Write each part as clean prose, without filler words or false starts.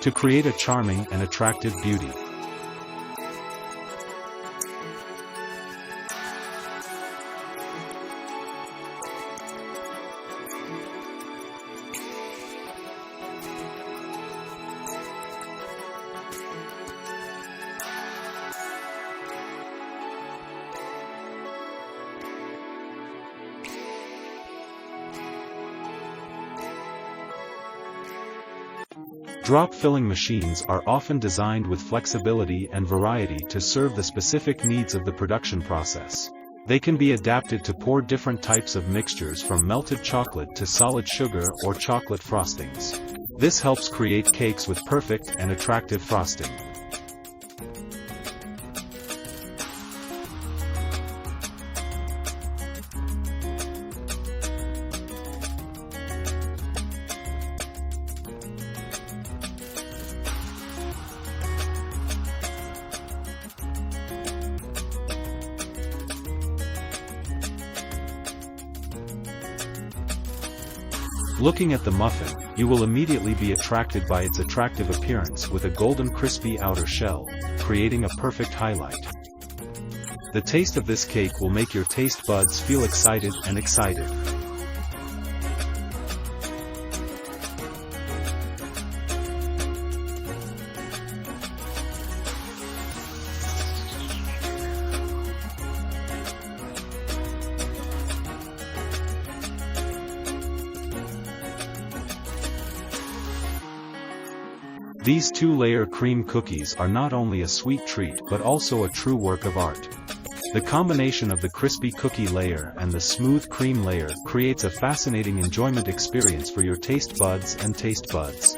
to create a charming and attractive beauty. Drop filling machines are often designed with flexibility and variety to serve the specific needs of the production process. They can be adapted to pour different types of mixtures from melted chocolate to solid sugar or chocolate frostings. This helps create cakes with perfect and attractive frosting. Looking at the muffin, you will immediately be attracted by its attractive appearance with a golden crispy outer shell, creating a perfect highlight. The taste of this cake will make your taste buds feel excited and excited. These two-layer cream cookies are not only a sweet treat but also a true work of art. The combination of the crispy cookie layer and the smooth cream layer creates a fascinating enjoyment experience for your taste buds and taste buds.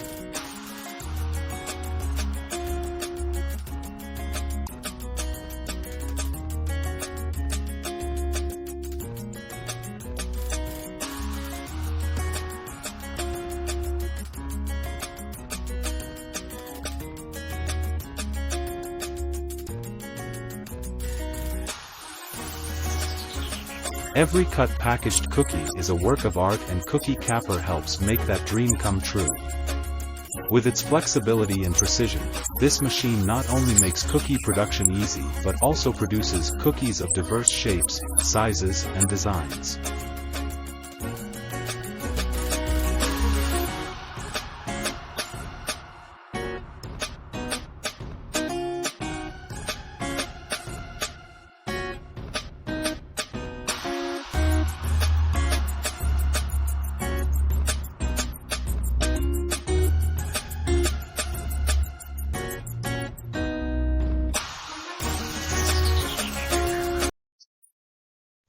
Every cut packaged cookie is a work of art, and Cookie Capper helps make that dream come true. With its flexibility and precision, this machine not only makes cookie production easy but also produces cookies of diverse shapes, sizes, and designs.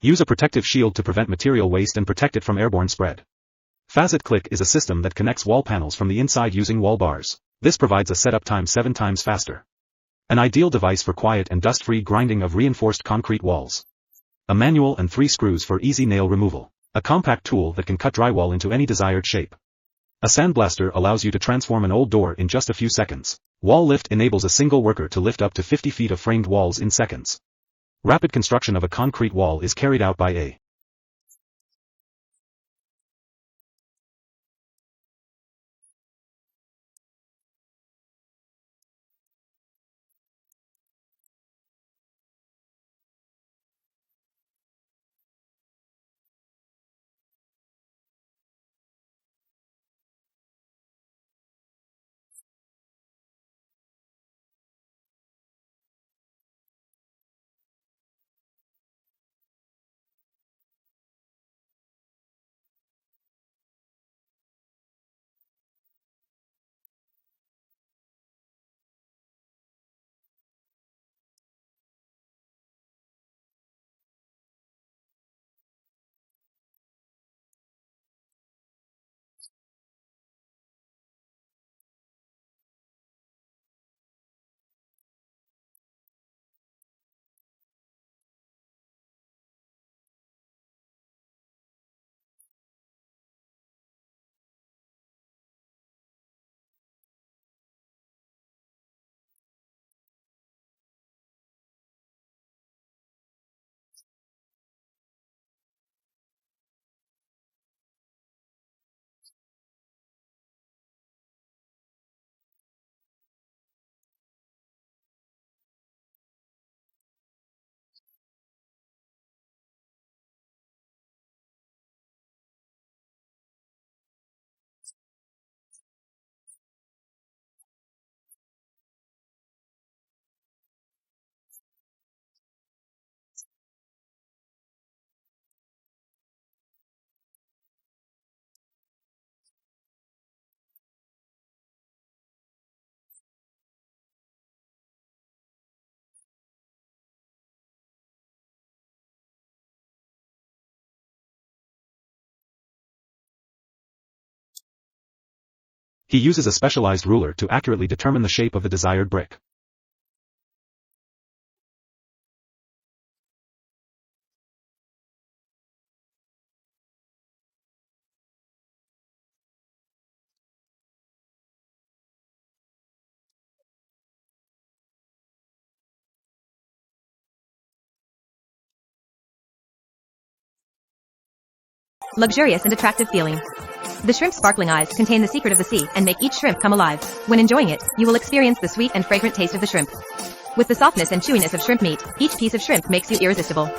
Use a protective shield to prevent material waste and protect it from airborne spread. Facet Click is a system that connects wall panels from the inside using wall bars. This provides a setup time 7 times faster. An ideal device for quiet and dust-free grinding of reinforced concrete walls. A manual and 3 screws for easy nail removal. A compact tool that can cut drywall into any desired shape. A sandblaster allows you to transform an old door in just a few seconds. Wall lift enables a single worker to lift up to 50 feet of framed walls in seconds. Rapid construction of a concrete wall is carried out by a He uses a specialized ruler to accurately determine the shape of the desired brick. Luxurious and attractive feeling. The shrimp's sparkling eyes contain the secret of the sea and make each shrimp come alive. When enjoying it, you will experience the sweet and fragrant taste of the shrimp. With the softness and chewiness of shrimp meat, each piece of shrimp makes you irresistible.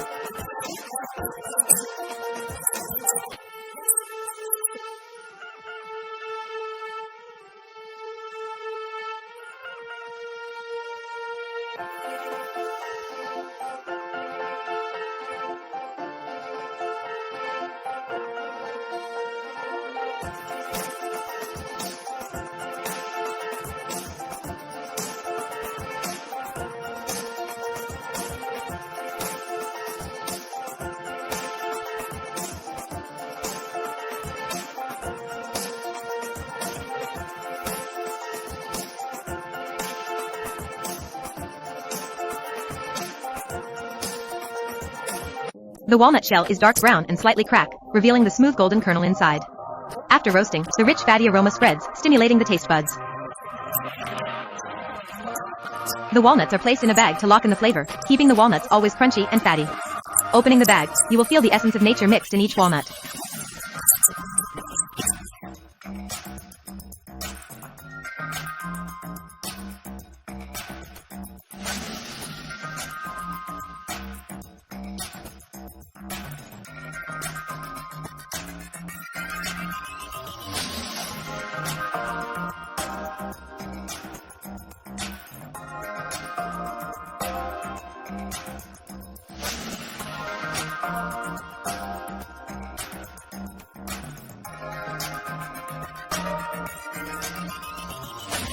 The walnut shell is dark brown and slightly cracked, revealing the smooth golden kernel inside. After roasting, the rich fatty aroma spreads, stimulating the taste buds. The walnuts are placed in a bag to lock in the flavor, keeping the walnuts always crunchy and fatty. Opening the bag, you will feel the essence of nature mixed in each walnut.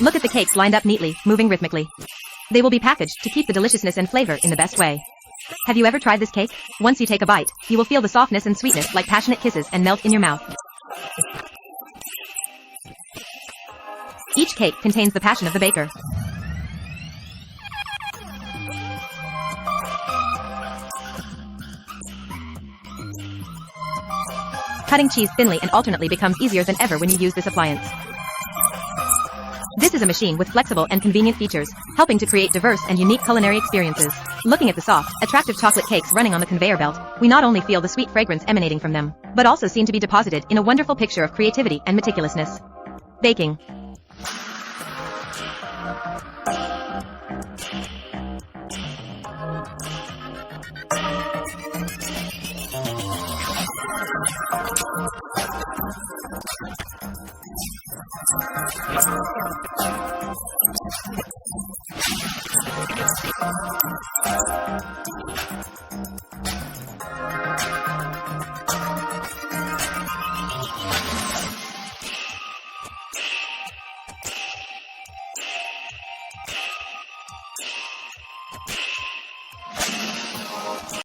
Look at the cakes lined up neatly, moving rhythmically. They will be packaged to keep the deliciousness and flavor in the best way. Have you ever tried this cake? Once you take a bite, you will feel the softness and sweetness like passionate kisses and melt in your mouth. Each cake contains the passion of the baker. Cutting cheese thinly and alternately becomes easier than ever when you use this appliance. This is a machine with flexible and convenient features, helping to create diverse and unique culinary experiences. Looking at the soft, attractive chocolate cakes running on the conveyor belt, we not only feel the sweet fragrance emanating from them, but also seem to be deposited in a wonderful picture of creativity and meticulousness. Baking.